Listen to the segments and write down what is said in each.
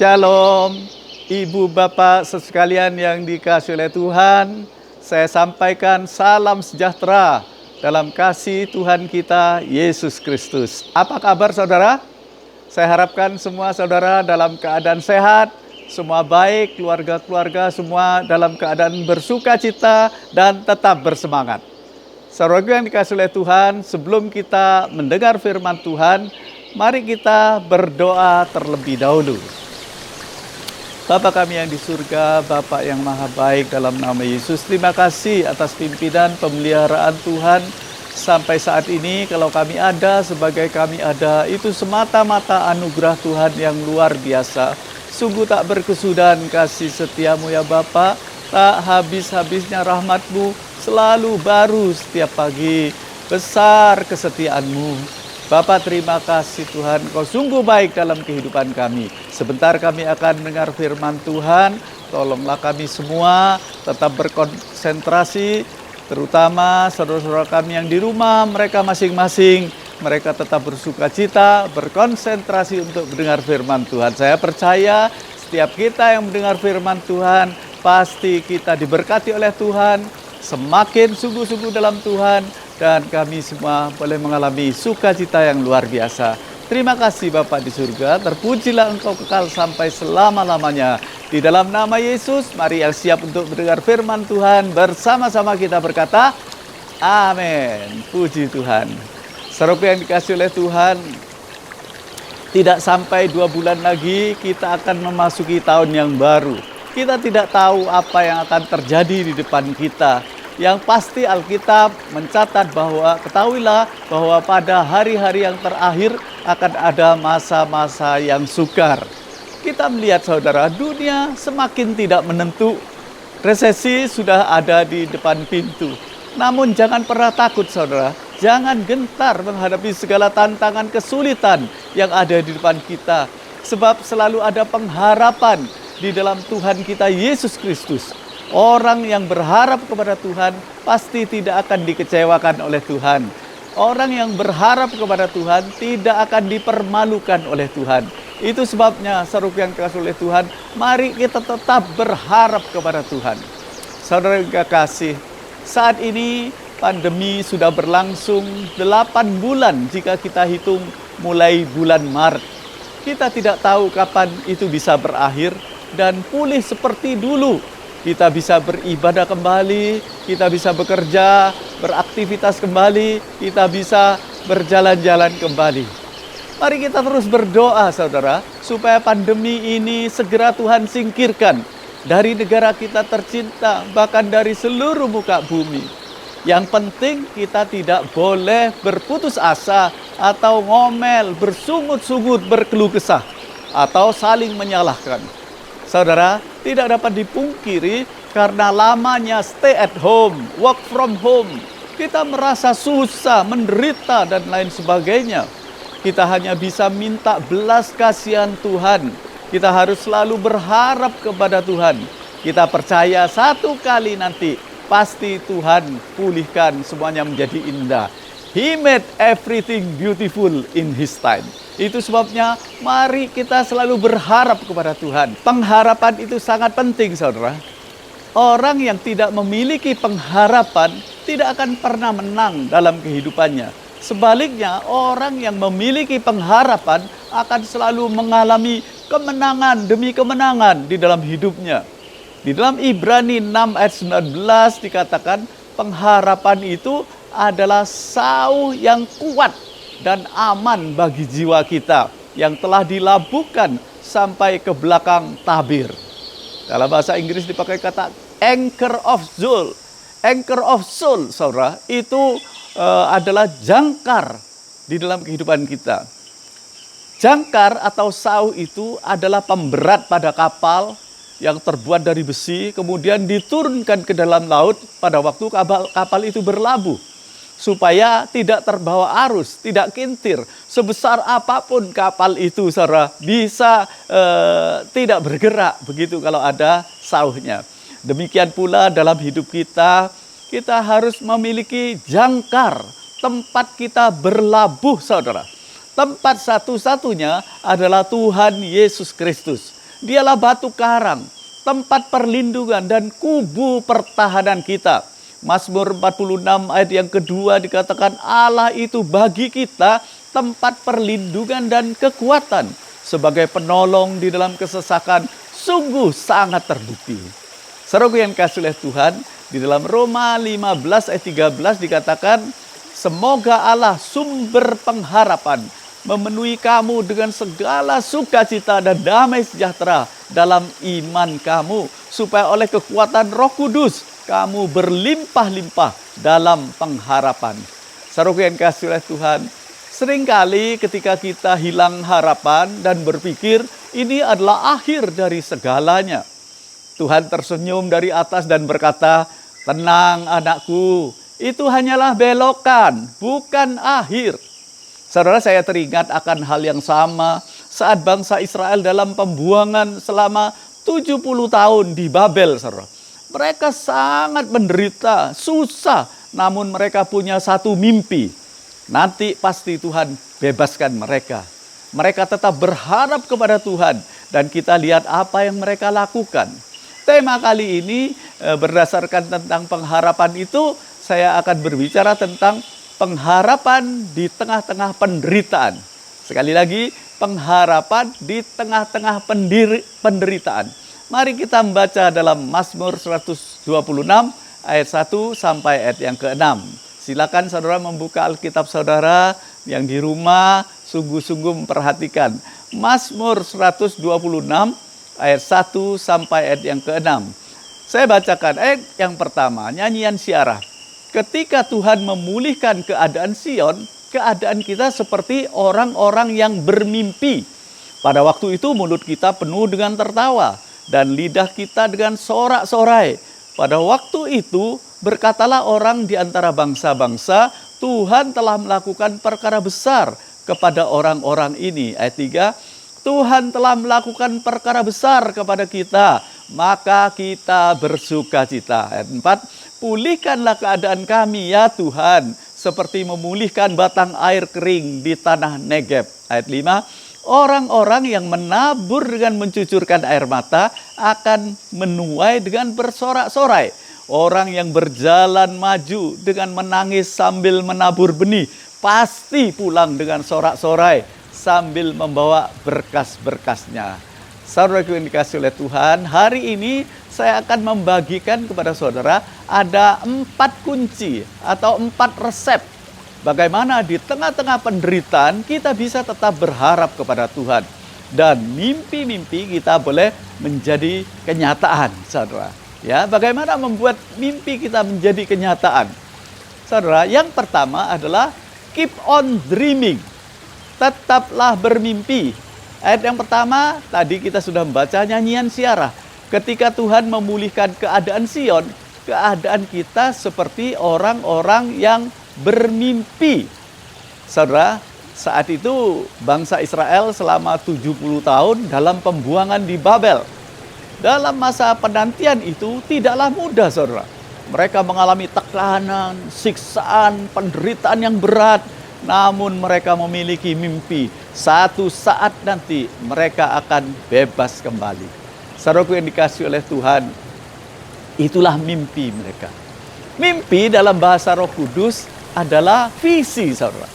Shalom, Ibu Bapak sekalian yang dikasihi oleh Tuhan. Saya sampaikan salam sejahtera dalam kasih Tuhan kita Yesus Kristus. Apa kabar saudara? Saya harapkan semua saudara dalam keadaan sehat, semua baik, keluarga-keluarga semua dalam keadaan bersuka cita dan tetap bersemangat. Saudara yang dikasihi oleh Tuhan, sebelum kita mendengar firman Tuhan, mari kita berdoa terlebih dahulu. Bapa kami yang di surga, Bapa yang maha baik, dalam nama Yesus, terima kasih atas pimpinan pemeliharaan Tuhan sampai saat ini. Kalau kami ada, sebagai kami ada, itu semata-mata anugerah Tuhan yang luar biasa. Sungguh tak berkesudahan kasih setiamu ya Bapa, tak habis-habisnya rahmat-Mu, selalu baru setiap pagi, besar kesetiaan-Mu. Bapak terima kasih Tuhan, Kau sungguh baik dalam kehidupan kami. Sebentar kami akan mendengar firman Tuhan, tolonglah kami semua tetap berkonsentrasi, terutama saudara-saudara kami yang di rumah, mereka masing-masing, mereka tetap bersuka cita, berkonsentrasi untuk mendengar firman Tuhan. Saya percaya setiap kita yang mendengar firman Tuhan, pasti kita diberkati oleh Tuhan, semakin sungguh-sungguh dalam Tuhan, dan kami semua boleh mengalami sukacita yang luar biasa. Terima kasih Bapa di surga, terpujilah Engkau kekal sampai selama-lamanya. Di dalam nama Yesus, mari yang siap untuk mendengar firman Tuhan, bersama-sama kita berkata, amin. Puji Tuhan. Saudara yang dikasihi oleh Tuhan, tidak sampai 2 bulan lagi kita akan memasuki tahun yang baru. Kita tidak tahu apa yang akan terjadi di depan kita. Yang pasti Alkitab mencatat bahwa ketahuilah bahwa pada hari-hari yang terakhir akan ada masa-masa yang sukar. Kita melihat saudara, dunia semakin tidak menentu. Resesi sudah ada di depan pintu. Namun jangan pernah takut saudara. Jangan gentar menghadapi segala tantangan kesulitan yang ada di depan kita. Sebab selalu ada pengharapan di dalam Tuhan kita Yesus Kristus. Orang yang berharap kepada Tuhan pasti tidak akan dikecewakan oleh Tuhan. Orang yang berharap kepada Tuhan tidak akan dipermalukan oleh Tuhan. Itu sebabnya saudara yang dikasihi oleh Tuhan, mari kita tetap berharap kepada Tuhan. Saudara yang kekasih, saat ini pandemi sudah berlangsung 8 bulan jika kita hitung mulai bulan Maret. Kita tidak tahu kapan itu bisa berakhir dan pulih seperti dulu. Kita bisa beribadah kembali, kita bisa bekerja, beraktivitas kembali, kita bisa berjalan-jalan kembali. Mari kita terus berdoa saudara, supaya pandemi ini segera Tuhan singkirkan dari negara kita tercinta, bahkan dari seluruh muka bumi. Yang penting kita tidak boleh berputus asa atau ngomel, bersungut-sungut, berkeluh kesah, atau saling menyalahkan. Saudara, tidak dapat dipungkiri karena lamanya stay at home, work from home. Kita merasa susah, menderita, dan lain sebagainya. Kita hanya bisa minta belas kasihan Tuhan. Kita harus selalu berharap kepada Tuhan. Kita percaya satu kali nanti, pasti Tuhan pulihkan semuanya menjadi indah. He made everything beautiful in His time. Itu sebabnya mari kita selalu berharap kepada Tuhan. Pengharapan itu sangat penting saudara. Orang yang tidak memiliki pengharapan tidak akan pernah menang dalam kehidupannya. Sebaliknya orang yang memiliki pengharapan akan selalu mengalami kemenangan demi kemenangan di dalam hidupnya. Di dalam Ibrani 6 ayat 19 dikatakan pengharapan itu adalah sauh yang kuat dan aman bagi jiwa kita yang telah dilabuhkan sampai ke belakang tabir. Dalam bahasa Inggris dipakai kata anchor of soul. Anchor of soul, saudara, itu adalah jangkar di dalam kehidupan kita. Jangkar atau sauh itu adalah pemberat pada kapal yang terbuat dari besi, kemudian diturunkan ke dalam laut pada waktu kapal itu berlabuh. Supaya tidak terbawa arus, tidak kintir. Sebesar apapun kapal itu, saudara, bisa tidak bergerak begitu kalau ada sauhnya. Demikian pula dalam hidup kita, kita harus memiliki jangkar, tempat kita berlabuh, saudara. Tempat satu-satunya adalah Tuhan Yesus Kristus. Dialah batu karang, tempat perlindungan dan kubu pertahanan kita. Mazmur 46 ayat yang kedua dikatakan Allah itu bagi kita tempat perlindungan dan kekuatan. Sebagai penolong di dalam kesesakan, sungguh sangat terbukti. Saudaraku yang kasih oleh Tuhan, di dalam Roma 15 ayat 13 dikatakan, semoga Allah sumber pengharapan memenuhi kamu dengan segala sukacita dan damai sejahtera dalam iman kamu, supaya oleh kekuatan Roh Kudus kamu berlimpah-limpah dalam pengharapan. Saudaraku yang kasih oleh Tuhan, seringkali ketika kita hilang harapan dan berpikir ini adalah akhir dari segalanya, Tuhan tersenyum dari atas dan berkata, tenang anakku, itu hanyalah belokan, bukan akhir. Saudara, saya teringat akan hal yang sama saat bangsa Israel dalam pembuangan selama 70 tahun di Babel. Saudara, mereka sangat menderita, susah, namun mereka punya satu mimpi. Nanti pasti Tuhan bebaskan mereka. Mereka tetap berharap kepada Tuhan dan kita lihat apa yang mereka lakukan. Tema kali ini berdasarkan tentang pengharapan itu, saya akan berbicara tentang pengharapan di tengah-tengah penderitaan. Sekali lagi, pengharapan di tengah-tengah penderitaan. Mari kita membaca dalam Mazmur 126 ayat 1 sampai ayat yang ke-6. Silakan saudara membuka Alkitab saudara yang di rumah, sungguh-sungguh memperhatikan. Mazmur 126 ayat 1 sampai ayat yang ke-6. Saya bacakan ayat yang pertama, nyanyian Syiarah. Ketika Tuhan memulihkan keadaan Sion, keadaan kita seperti orang-orang yang bermimpi. Pada waktu itu mulut kita penuh dengan tertawa dan lidah kita dengan sorak-sorai. Pada waktu itu berkatalah orang di antara bangsa-bangsa, Tuhan telah melakukan perkara besar kepada orang-orang ini. Ayat 3, Tuhan telah melakukan perkara besar kepada kita, maka kita bersukacita. Ayat 4, pulihkanlah keadaan kami ya Tuhan, seperti memulihkan batang air kering di tanah Negeb. Ayat 5, orang-orang yang menabur dengan mencucurkan air mata akan menuai dengan bersorak-sorai. Orang yang berjalan maju dengan menangis sambil menabur benih, pasti pulang dengan sorak-sorai sambil membawa berkas-berkasnya. Saudaraku yang dikasih oleh Tuhan, hari ini saya akan membagikan kepada saudara ada 4 kunci atau 4 resep bagaimana di tengah-tengah penderitaan kita bisa tetap berharap kepada Tuhan dan mimpi-mimpi kita boleh menjadi kenyataan, saudara. Ya, bagaimana membuat mimpi kita menjadi kenyataan? Saudara, yang pertama adalah keep on dreaming. Tetaplah bermimpi. Ayat yang pertama, tadi kita sudah membaca nyanyian Syiarah. Ketika Tuhan memulihkan keadaan Sion, keadaan kita seperti orang-orang yang bermimpi. Saudara, saat itu bangsa Israel selama 70 tahun dalam pembuangan di Babel. Dalam masa penantian itu tidaklah mudah, saudara. Mereka mengalami tekanan, siksaan, penderitaan yang berat. Namun mereka memiliki mimpi, satu saat nanti mereka akan bebas kembali. Saudaraku yang dikasihi oleh Tuhan, itulah mimpi mereka. Mimpi dalam bahasa Roh Kudus adalah visi, saudara.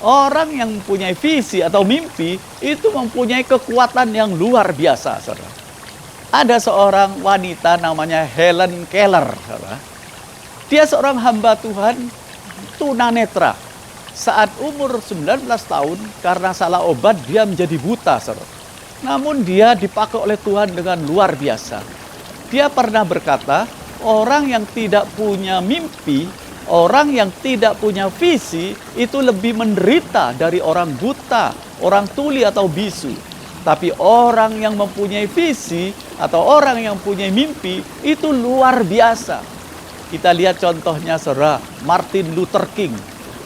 Orang yang mempunyai visi atau mimpi itu mempunyai kekuatan yang luar biasa, saudara. Ada seorang wanita namanya Helen Keller, saudara. Dia seorang hamba Tuhan tunanetra. Saat umur 19 tahun, karena salah obat, dia menjadi buta, saudara. Namun dia dipakai oleh Tuhan dengan luar biasa. Dia pernah berkata, orang yang tidak punya mimpi, orang yang tidak punya visi, itu lebih menderita dari orang buta, orang tuli atau bisu. Tapi orang yang mempunyai visi, atau orang yang punya mimpi, itu luar biasa. Kita lihat contohnya, saudara, Martin Luther King.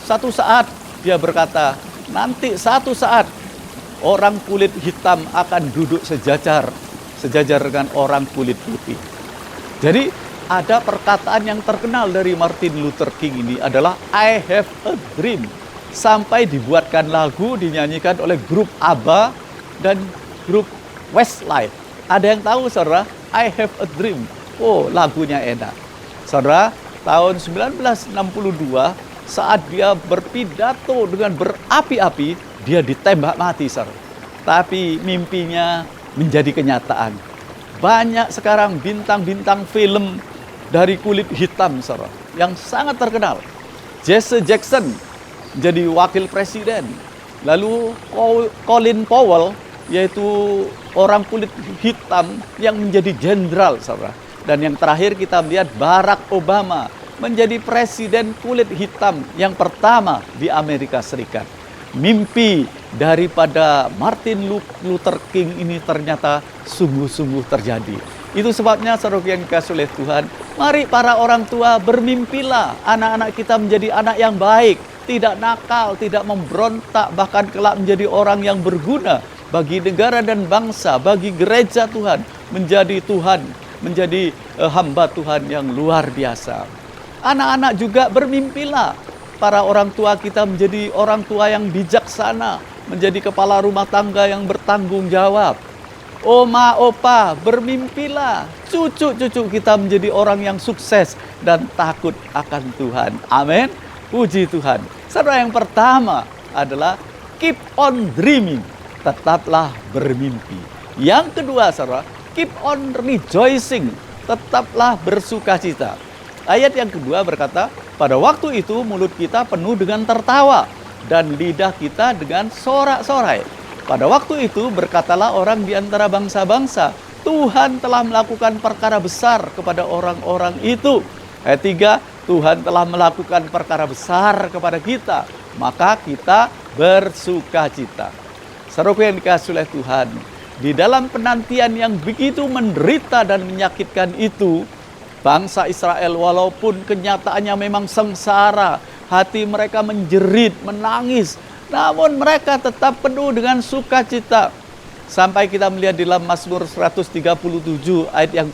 Satu saat dia berkata, nanti satu saat orang kulit hitam akan duduk sejajar dengan orang kulit putih. Jadi ada perkataan yang terkenal dari Martin Luther King ini adalah I have a dream. Sampai dibuatkan lagu dinyanyikan oleh grup ABBA dan grup Westlife. Ada yang tahu, saudara? I Have a Dream. Oh, lagunya enak. Saudara, tahun 1962, saat dia berpidato dengan berapi-api, dia ditembak mati, saudara. Tapi mimpinya menjadi kenyataan. Banyak sekarang bintang-bintang film dari kulit hitam, saudara, yang sangat terkenal. Jesse Jackson jadi wakil presiden. Lalu Colin Powell, yaitu orang kulit hitam yang menjadi jenderal, saudara. Dan yang terakhir kita melihat Barack Obama menjadi presiden kulit hitam yang pertama di Amerika Serikat. Mimpi daripada Martin Luther King ini ternyata sungguh-sungguh terjadi. Itu sebabnya, saudara yang dikasihi oleh Tuhan, mari para orang tua bermimpilah anak-anak kita menjadi anak yang baik, tidak nakal, tidak memberontak, bahkan kelak menjadi orang yang berguna bagi negara dan bangsa, bagi gereja Tuhan, menjadi hamba Tuhan yang luar biasa. Anak-anak juga bermimpilah para orang tua kita menjadi orang tua yang bijaksana, menjadi kepala rumah tangga yang bertanggung jawab. Oma, opa, bermimpilah cucu-cucu kita menjadi orang yang sukses dan takut akan Tuhan. Amin. Puji Tuhan. Saudara, yang pertama adalah keep on dreaming. Tetaplah bermimpi. Yang kedua, saudara, keep on rejoicing. Tetaplah bersukacita. Ayat yang kedua berkata, pada waktu itu mulut kita penuh dengan tertawa dan lidah kita dengan sorak-sorai. Pada waktu itu berkatalah orang di antara bangsa-bangsa, Tuhan telah melakukan perkara besar kepada orang-orang itu. Ayat 3, Tuhan telah melakukan perkara besar kepada kita, maka kita bersukacita. Saudaraku yang dikasihi oleh Tuhan, di dalam penantian yang begitu menderita dan menyakitkan itu, bangsa Israel walaupun kenyataannya memang sengsara, hati mereka menjerit, menangis, namun mereka tetap penuh dengan sukacita. Sampai kita melihat di dalam Mazmur 137 ayat yang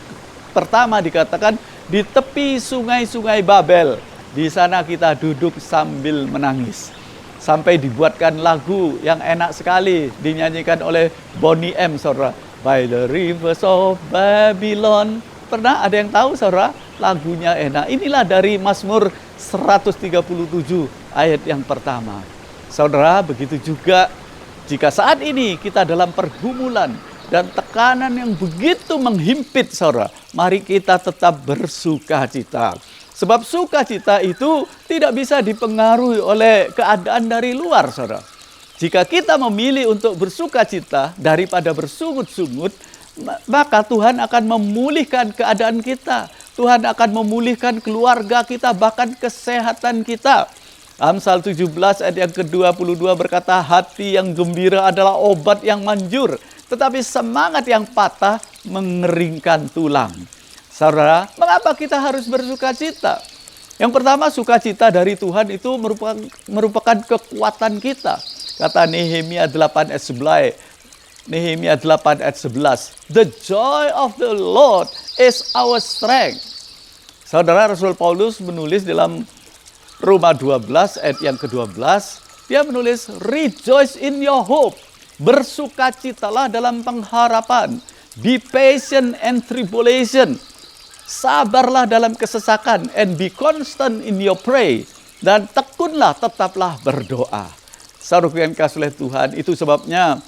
pertama dikatakan, di tepi sungai-sungai Babel, di sana kita duduk sambil menangis. Sampai dibuatkan lagu yang enak sekali, dinyanyikan oleh Bonnie M, saudara. By the rivers of Babylon. Pernah ada yang tahu, saudara? Lagunya enak. Inilah dari Mazmur 137 ayat yang pertama. Saudara, begitu juga jika saat ini kita dalam pergumulan dan tekanan yang begitu menghimpit, saudara, mari kita tetap bersukacita. Sebab sukacita itu tidak bisa dipengaruhi oleh keadaan dari luar, saudara. Jika kita memilih untuk bersukacita daripada bersungut-sungut, maka Tuhan akan memulihkan keadaan kita. Tuhan akan memulihkan keluarga kita, bahkan kesehatan kita. Amsal 17 ayat yang ke-22 berkata, hati yang gembira adalah obat yang manjur, tetapi semangat yang patah mengeringkan tulang. Saudara, mengapa kita harus bersukacita? Yang pertama, sukacita dari Tuhan itu merupakan kekuatan kita. Kata Nehemia 8 ayat 11. Nehemia 8 ayat 11. The joy of the Lord is our strength. Saudara, Rasul Paulus menulis dalam Roma 12 ayat yang ke-12. Dia menulis, rejoice in your hope. Bersukacitalah dalam pengharapan. Be patient in tribulation. Sabarlah dalam kesesakan, and be constant in your prayer. Dan tekunlah, tetaplah berdoa. Saudara yang dikasihi oleh Tuhan, itu sebabnya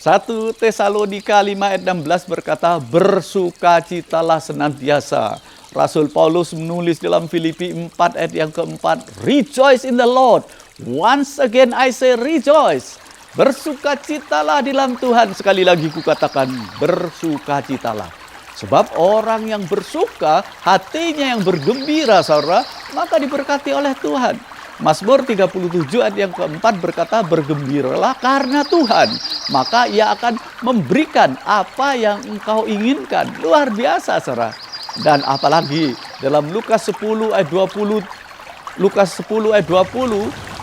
1 Tesalonika 5 ayat 16 berkata, bersukacitalah senantiasa. Rasul Paulus menulis dalam Filipi 4 ayat yang keempat, rejoice in the Lord. Once again I say rejoice. Bersukacitalah di dalam Tuhan. Sekali lagi kukatakan, bersukacitalah. Sebab orang yang bersuka, hatinya yang bergembira, saudara, maka diberkati oleh Tuhan. Mazmur 37 ayat yang keempat berkata, bergembiralah karena Tuhan, maka Ia akan memberikan apa yang engkau inginkan. Luar biasa, saudara. Dan apalagi dalam Lukas 10 ayat 20,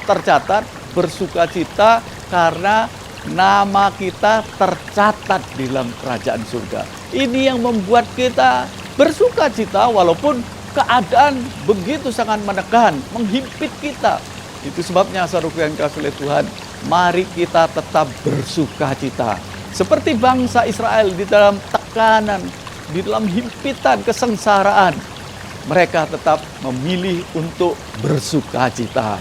tercatat bersukacita karena nama kita tercatat di dalam kerajaan surga. Ini yang membuat kita bersukacita walaupun keadaan begitu sangat menekan, menghimpit kita. Itu sebabnya, saudara yang dikasihi oleh Tuhan, mari kita tetap bersukacita. Seperti bangsa Israel di dalam tekanan, di dalam himpitan kesengsaraan, mereka tetap memilih untuk bersukacita.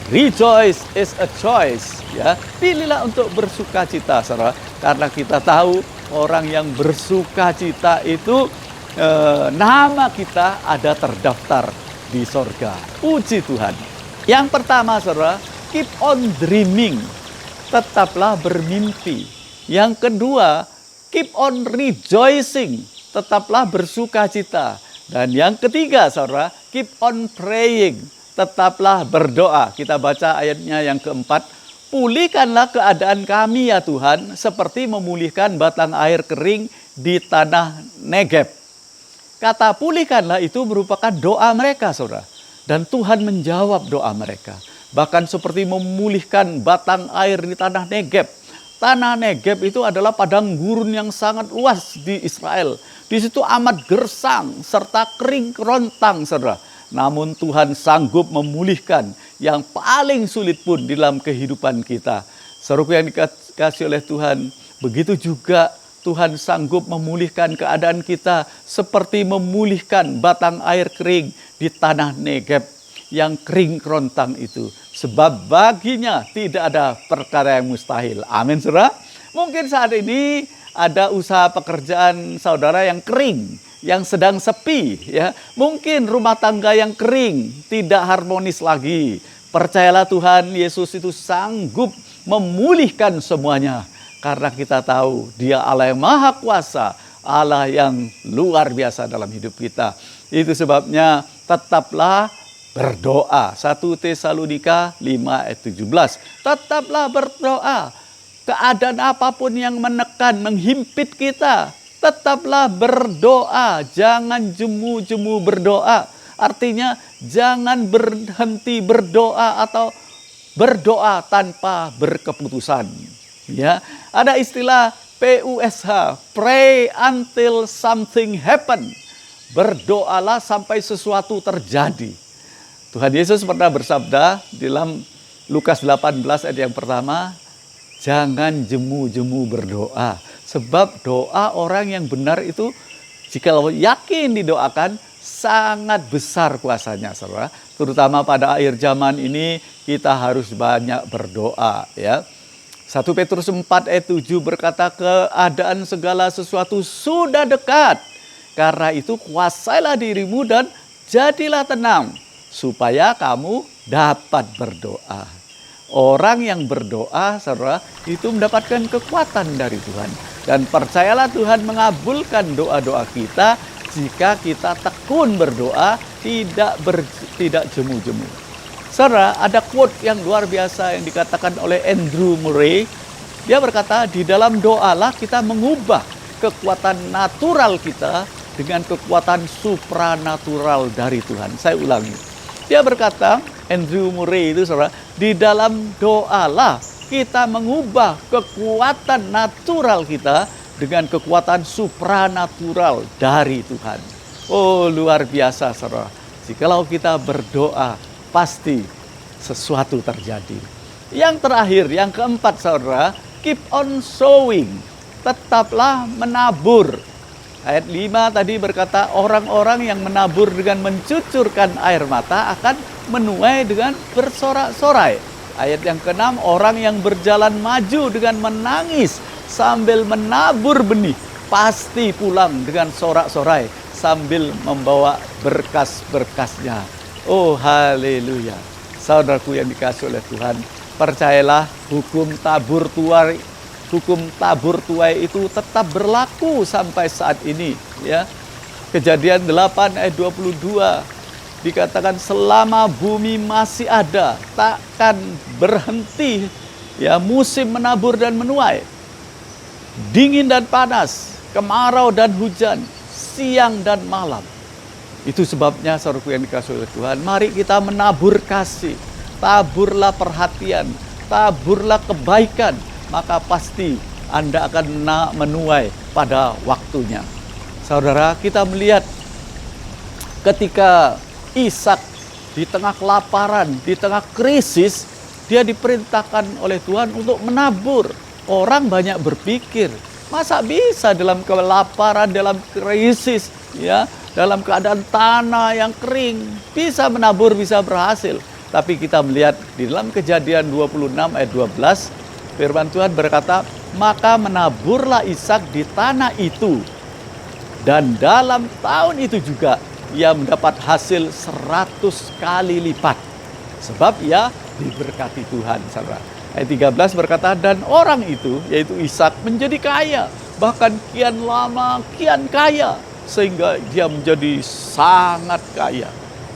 Rejoice is a choice, ya. Pilihlah untuk bersukacita, saudara, karena kita tahu orang yang bersukacita itu nama kita ada terdaftar di sorga. Puji Tuhan. Yang pertama, saudara, keep on dreaming. Tetaplah bermimpi. Yang kedua, keep on rejoicing. Tetaplah bersukacita. Dan yang ketiga, saudara, keep on praying. Tetaplah berdoa. Kita baca ayatnya yang keempat. Pulihkanlah keadaan kami ya Tuhan, seperti memulihkan batang air kering di tanah Negeb. Kata pulihkanlah itu merupakan doa mereka, saudara. Dan Tuhan menjawab doa mereka. Bahkan seperti memulihkan batang air di tanah Negeb. Tanah Negeb itu adalah padang gurun yang sangat luas di Israel. Di situ amat gersang serta kering kerontang, saudara. Namun Tuhan sanggup memulihkan yang paling sulit pun di dalam kehidupan kita. Saudaraku yang dikasihi oleh Tuhan, begitu juga Tuhan sanggup memulihkan keadaan kita seperti memulihkan batang air kering di tanah Negeb yang kering kerontang itu. Sebab baginya tidak ada perkara yang mustahil. Amin, saudara. Mungkin saat ini ada usaha pekerjaan saudara yang kering, yang sedang sepi, ya. Mungkin rumah tangga yang kering, tidak harmonis lagi. Percayalah Tuhan Yesus itu sanggup memulihkan semuanya. Karena kita tahu Dia Allah yang Maha Kuasa, Allah yang luar biasa dalam hidup kita. Itu sebabnya tetaplah berdoa. 1 Tesalonika 5 ayat 17. Tetaplah berdoa. Keadaan apapun yang menekan, menghimpit kita, tetaplah berdoa. Jangan jemu-jemu berdoa. Artinya jangan berhenti berdoa atau berdoa tanpa berkeputusan. Ya, ada istilah PUSH, pray until something happen. Berdoalah sampai sesuatu terjadi. Tuhan Yesus pernah bersabda dalam Lukas 18 ayat yang pertama, jangan jemu-jemu berdoa. Sebab doa orang yang benar itu, jika yakin didoakan, sangat besar kuasanya, saudara. Terutama pada akhir zaman ini, kita harus banyak berdoa, ya. 1 Petrus 4 ayat 7 berkata, keadaan segala sesuatu sudah dekat. Karena itu kuasailah dirimu dan jadilah tenang, supaya kamu dapat berdoa. Orang yang berdoa, saudara, itu mendapatkan kekuatan dari Tuhan. Dan percayalah Tuhan mengabulkan doa-doa kita jika kita tekun berdoa, tidak jemu-jemu. Saudara, ada quote yang luar biasa yang dikatakan oleh Andrew Murray. Dia berkata, di dalam doalah kita mengubah kekuatan natural kita dengan kekuatan supranatural dari Tuhan. Saya ulangi. Dia berkata, Andrew Murray itu, saudara, di dalam doalah kita mengubah kekuatan natural kita dengan kekuatan supranatural dari Tuhan. Oh, luar biasa, saudara. Jikalau kita berdoa, pasti sesuatu terjadi. Yang terakhir, yang keempat, saudara, keep on sowing. Tetaplah menabur. Ayat 5 tadi berkata, orang-orang yang menabur dengan mencucurkan air mata akan menuai dengan bersorak-sorai. Ayat yang ke-6, orang yang berjalan maju dengan menangis sambil menabur benih, pasti pulang dengan sorak-sorai sambil membawa berkas-berkasnya. Oh, haleluya. Saudaraku yang dikasihi oleh Tuhan, percayalah hukum tabur tuai itu tetap berlaku sampai saat ini, ya. Kejadian 8 ayat 22 dikatakan selama bumi masih ada, takkan berhenti, ya, musim menabur dan menuai. Dingin dan panas, kemarau dan hujan, siang dan malam. Itu sebabnya, saudaraku yang dikasihi oleh Tuhan, mari kita menabur kasih, taburlah perhatian, taburlah kebaikan, maka pasti Anda akan menuai pada waktunya. Saudara, kita melihat ketika Ishak di tengah kelaparan, di tengah krisis, dia diperintahkan oleh Tuhan untuk menabur. Orang banyak berpikir, Masa bisa dalam kelaparan, dalam krisis, ya, dalam keadaan tanah yang kering, bisa menabur, bisa berhasil. Tapi kita melihat di dalam Kejadian 26 ayat 12, firman Tuhan berkata, maka menaburlah Ishak di tanah itu. Dan dalam tahun itu juga ia mendapat hasil 100 kali lipat. Sebab ia diberkati Tuhan, saudara. Ayat 13 berkata, dan orang itu, yaitu Ishak, menjadi kaya. Bahkan kian lama, kian kaya. Sehingga dia menjadi sangat kaya.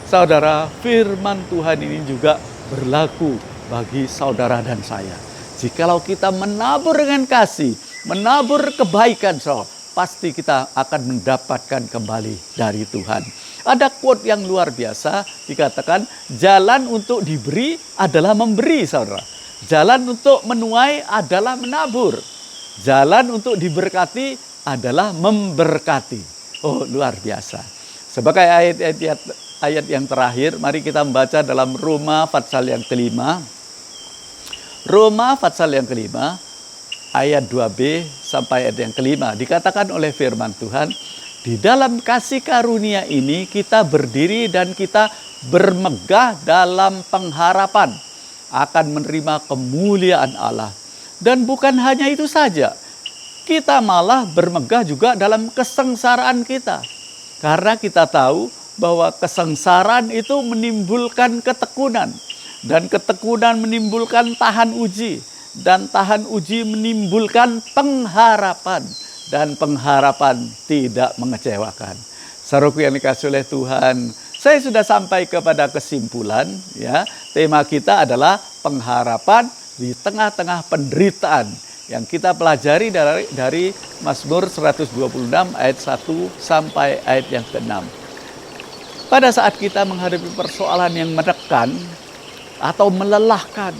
Saudara, firman Tuhan ini juga berlaku bagi saudara dan saya. Jikalau kita menabur dengan kasih, menabur kebaikan, saudara, pasti kita akan mendapatkan kembali dari Tuhan. Ada quote yang luar biasa, dikatakan, jalan untuk diberi adalah memberi, saudara. Jalan untuk menuai adalah menabur. Jalan untuk diberkati adalah memberkati. Oh, luar biasa. Sebagai ayat yang terakhir, mari kita membaca dalam Roma pasal yang kelima. Roma pasal yang kelima, ayat 2b sampai ayat yang kelima. Dikatakan oleh firman Tuhan, di dalam kasih karunia ini kita berdiri dan kita bermegah dalam pengharapan akan menerima kemuliaan Allah. Dan bukan hanya itu saja, kita malah bermegah juga dalam kesengsaraan kita. Karena kita tahu bahwa kesengsaraan itu menimbulkan ketekunan. Dan ketekunan menimbulkan tahan uji. Dan tahan uji menimbulkan pengharapan. Dan pengharapan tidak mengecewakan. Saudaraku yang dikasihi oleh Tuhan, saya sudah sampai kepada kesimpulan, ya. Tema kita adalah pengharapan di tengah-tengah penderitaan yang kita pelajari dari Mazmur 126 ayat 1 sampai ayat yang ke-6. Pada saat kita menghadapi persoalan yang menekan atau melelahkan,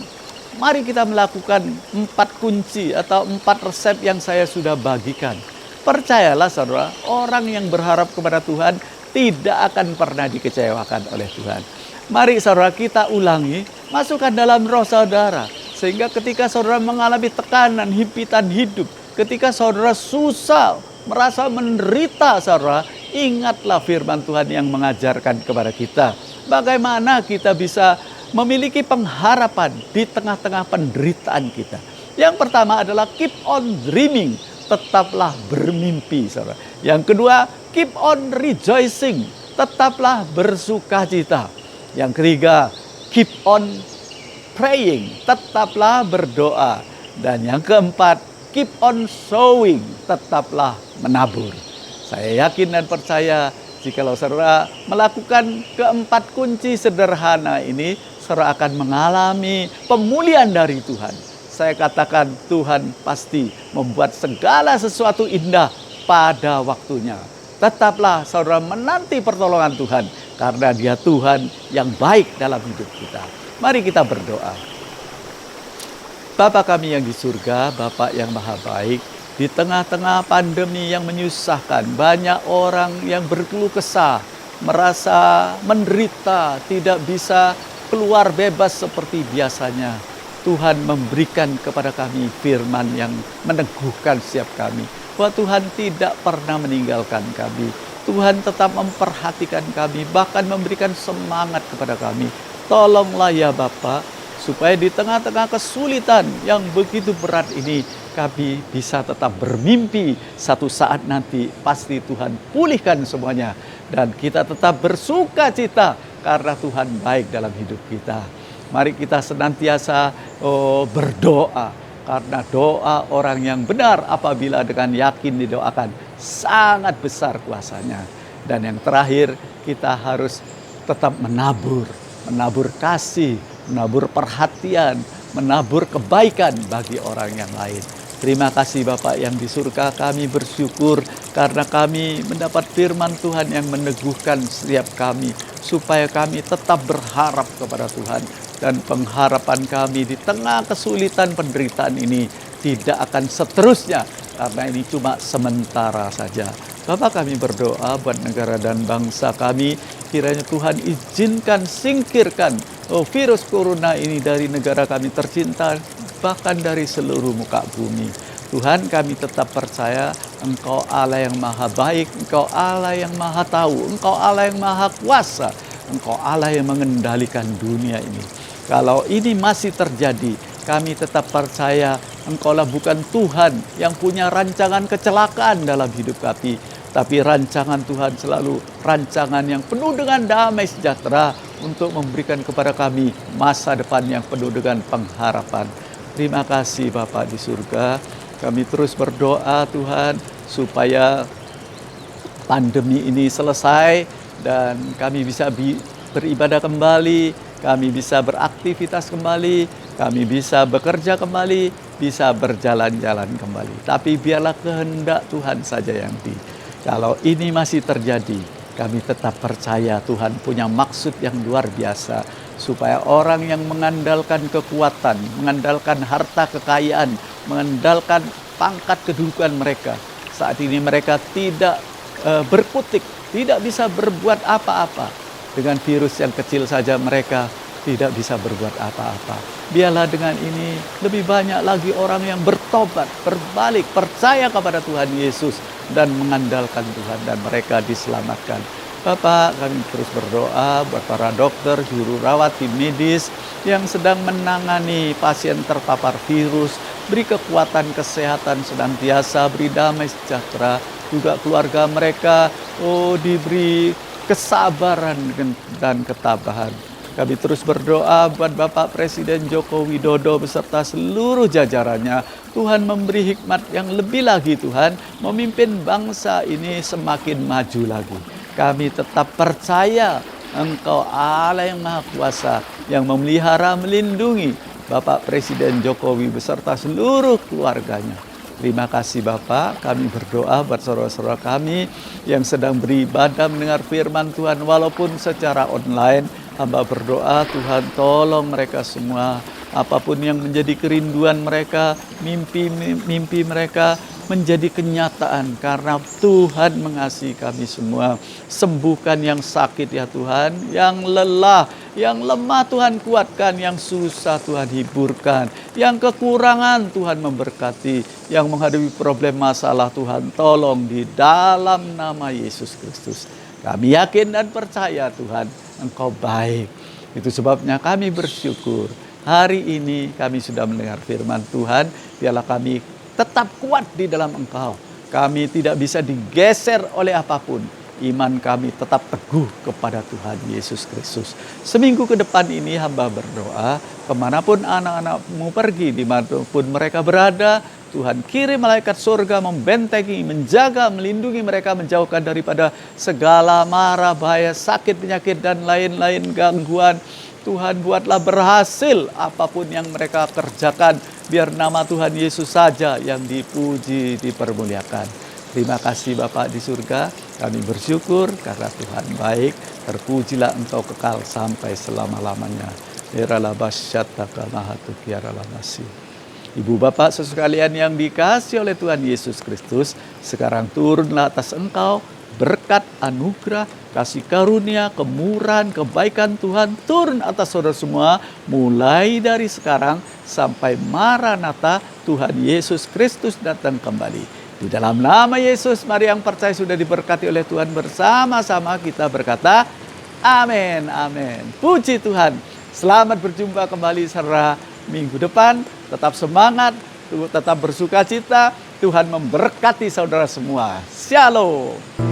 mari kita melakukan 4 kunci atau 4 resep yang saya sudah bagikan. Percayalah saudara, orang yang berharap kepada Tuhan tidak akan pernah dikecewakan oleh Tuhan. Mari saudara kita ulangi, masukkan dalam roh saudara. Sehingga ketika saudara mengalami tekanan, himpitan hidup, ketika saudara susah, merasa menderita saudara, ingatlah firman Tuhan yang mengajarkan kepada kita. Bagaimana kita bisa memiliki pengharapan di tengah-tengah penderitaan kita. Yang pertama adalah keep on dreaming, tetaplah bermimpi saudara. Yang kedua, keep on rejoicing, tetaplah bersukacita. Yang ketiga, keep on praying, tetaplah berdoa. Dan yang keempat, keep on sowing, tetaplah menabur. Saya yakin dan percaya jikalau saudara melakukan keempat kunci sederhana ini, saudara akan mengalami pemulihan dari Tuhan. Saya katakan Tuhan pasti membuat segala sesuatu indah pada waktunya. Tetaplah saudara menanti pertolongan Tuhan, karena Dia Tuhan yang baik dalam hidup kita. Mari kita berdoa. Bapa kami yang di surga, Bapa yang maha baik, di tengah-tengah pandemi yang menyusahkan, banyak orang yang berkeluh kesah, merasa menderita, tidak bisa keluar bebas seperti biasanya. Tuhan memberikan kepada kami firman yang meneguhkan setiap kami, bahwa Tuhan tidak pernah meninggalkan kami. Tuhan tetap memperhatikan kami, bahkan memberikan semangat kepada kami. Tolonglah ya Bapa, supaya di tengah-tengah kesulitan yang begitu berat ini, kami bisa tetap bermimpi satu saat nanti pasti Tuhan pulihkan semuanya. Dan kita tetap bersuka cita karena Tuhan baik dalam hidup kita. Mari kita senantiasa berdoa, karena doa orang yang benar apabila dengan yakin didoakan sangat besar kuasanya. Dan yang terakhir, kita harus tetap menabur kasih, menabur perhatian, menabur kebaikan bagi orang yang lain. Terima kasih Bapak yang di surga, kami bersyukur karena kami mendapat firman Tuhan yang meneguhkan setiap kami, supaya kami tetap berharap kepada Tuhan. Dan pengharapan kami di tengah kesulitan penderitaan ini tidak akan seterusnya, karena ini cuma sementara saja. Bapak kami berdoa buat negara dan bangsa kami, kiranya Tuhan izinkan singkirkan virus corona ini dari negara kami tercinta, bahkan dari seluruh muka bumi. Tuhan, kami tetap percaya Engkau Allah yang maha baik, Engkau Allah yang maha tahu, Engkau Allah yang maha kuasa, Engkau Allah yang mengendalikan dunia ini. Kalau ini masih terjadi, kami tetap percaya Engkaulah bukan Tuhan yang punya rancangan kecelakaan dalam hidup kami, tapi rancangan Tuhan selalu rancangan yang penuh dengan damai sejahtera untuk memberikan kepada kami masa depan yang penuh dengan pengharapan. Terima kasih Bapa di surga. Kami terus berdoa Tuhan supaya pandemi ini selesai dan kami bisa beribadah kembali, kami bisa beraktivitas kembali, kami bisa bekerja kembali, bisa berjalan-jalan kembali. Tapi biarlah kehendak Tuhan saja yang Kalau ini masih terjadi, kami tetap percaya Tuhan punya maksud yang luar biasa supaya orang yang mengandalkan kekuatan, mengandalkan harta kekayaan, mengandalkan pangkat kedudukan mereka, saat ini mereka tidak berkutik, tidak bisa berbuat apa-apa. Dengan virus yang kecil saja mereka tidak bisa berbuat apa-apa. Biarlah dengan ini lebih banyak lagi orang yang bertobat, berbalik, percaya kepada Tuhan Yesus dan mengandalkan Tuhan dan mereka diselamatkan. Bapak, kami terus berdoa buat para dokter, juru rawat, tim medis yang sedang menangani pasien terpapar virus. Beri kekuatan kesehatan senantiasa, beri damai sejahtera. Juga keluarga mereka, diberi kesabaran dan ketabahan. Kami terus berdoa buat Bapak Presiden Joko Widodo beserta seluruh jajarannya. Tuhan memberi hikmat yang lebih lagi Tuhan, memimpin bangsa ini semakin maju lagi. Kami tetap percaya Engkau Allah yang Maha Kuasa, yang memelihara, melindungi Bapak Presiden Jokowi beserta seluruh keluarganya. Terima kasih Bapak, kami berdoa buat saudara-saudara kami yang sedang beribadah mendengar firman Tuhan walaupun secara online. Hamba berdoa Tuhan tolong mereka semua, apapun yang menjadi kerinduan mereka, mimpi mereka menjadi kenyataan karena Tuhan mengasihi kami semua. Sembuhkan yang sakit ya Tuhan, yang lelah, yang lemah Tuhan kuatkan, yang susah Tuhan hiburkan, yang kekurangan Tuhan memberkati, yang menghadapi problem masalah Tuhan tolong di dalam nama Yesus Kristus. Kami yakin dan percaya Tuhan Engkau baik. Itu sebabnya kami bersyukur hari ini kami sudah mendengar firman Tuhan. Biarlah kami tetap kuat di dalam Engkau. Kami tidak bisa digeser oleh apapun. Iman kami tetap teguh kepada Tuhan Yesus Kristus. Seminggu ke depan ini hamba berdoa, kemanapun anak-anakmu pergi, dimanapun mereka berada, Tuhan kirim malaikat surga membentengi, menjaga, melindungi mereka, menjauhkan daripada segala mara, bahaya, sakit, penyakit, dan lain-lain gangguan. Tuhan buatlah berhasil apapun yang mereka kerjakan. Biar nama Tuhan Yesus saja yang dipuji, dipermuliakan. Terima kasih Bapak di surga, kami bersyukur karena Tuhan baik. Terpujilah Engkau kekal sampai selama-lamanya. Ibu bapak sekalian yang dikasihi oleh Tuhan Yesus Kristus, sekarang turunlah atas engkau berkat, anugerah, kasih karunia, kemurahan, kebaikan Tuhan turun atas saudara semua, mulai dari sekarang sampai Maranatha, Tuhan Yesus Kristus datang kembali. Di dalam nama Yesus, mari yang percaya sudah diberkati oleh Tuhan, bersama-sama kita berkata, amin, amin. Puji Tuhan. Selamat berjumpa kembali serta minggu depan. Tetap semangat, tetap bersuka cita. Tuhan memberkati saudara semua. Shalom.